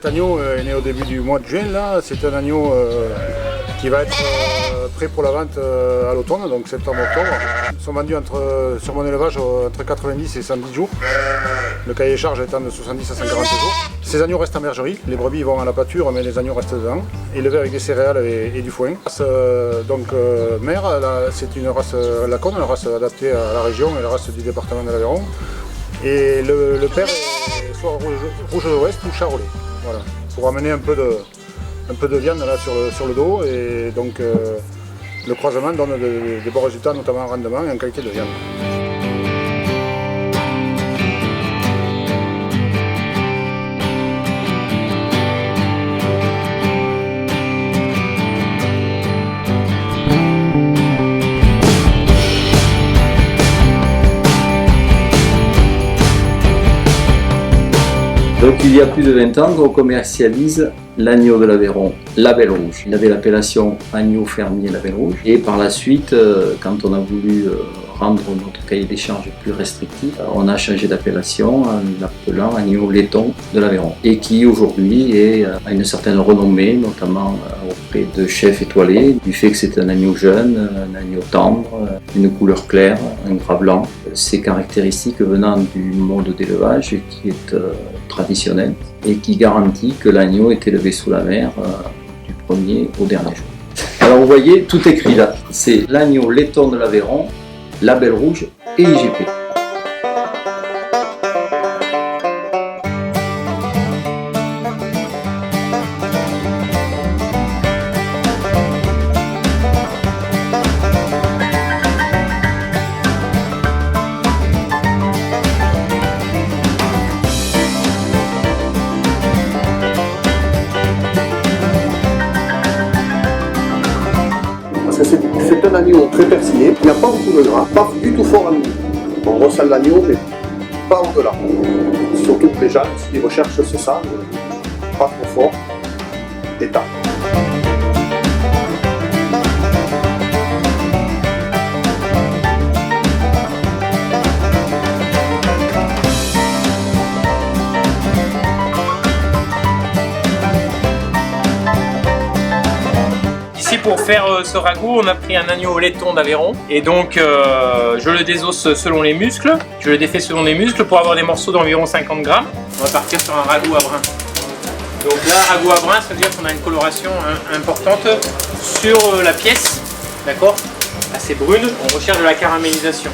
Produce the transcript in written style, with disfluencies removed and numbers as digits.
cet agneau est né au début du mois de juin. C'est un agneau qui va être prêt pour la vente à l'automne, donc septembre-octobre. Ils sont vendus sur mon élevage entre 90 et 110 jours. Le cahier des charges étant de 70 à 140 jours. Ces agneaux restent en bergerie. Les brebis vont à la pâture, mais les agneaux restent dedans. Élevés avec des céréales et du foin. Mère, c'est une race lacone, une race adaptée à la région et la race du département de l'Aveyron. Et le père est soit rouge de l'Ouest ou charolais. Voilà, pour amener un peu de viande là sur le dos. Et donc le croisement donne de bons résultats, notamment en rendement et en qualité de viande. Donc il y a plus de 20 ans qu'on commercialise l'agneau de l'Aveyron, Label Rouge. Il avait l'appellation agneau fermier Label Rouge. Et par la suite, quand on a voulu rendre notre cahier des charges plus restrictif, on a changé d'appellation en l'appelant agneau laiton de l'Aveyron. Et qui aujourd'hui a une certaine renommée, notamment auprès de chefs étoilés, du fait que c'est un agneau jeune, un agneau tendre, une couleur claire, un gras blanc. Ces caractéristiques venant du mode d'élevage qui est traditionnel et qui garantit que l'agneau est élevé sous la mer du premier au dernier jour. Alors vous voyez, tout écrit là, c'est l'agneau laiton de l'Aveyron, Label Rouge et IGP. C'est un agneau très persillé, il n'y a pas beaucoup de gras, pas du tout fort en nous. On ressent l'agneau, mais pas au-delà. Surtout que les gens, ce qu'ils recherchent, c'est ça, pas trop fort, état. Ici pour faire ce ragoût, on a pris un agneau laiton d'Aveyron et donc je le désosse selon les muscles, je le défais selon les muscles pour avoir des morceaux d'environ 50 grammes. On va partir sur un ragoût à brun. Donc là, ragoût à brun, ça veut dire qu'on a une coloration importante sur la pièce, d'accord, assez brune, on recherche de la caramélisation.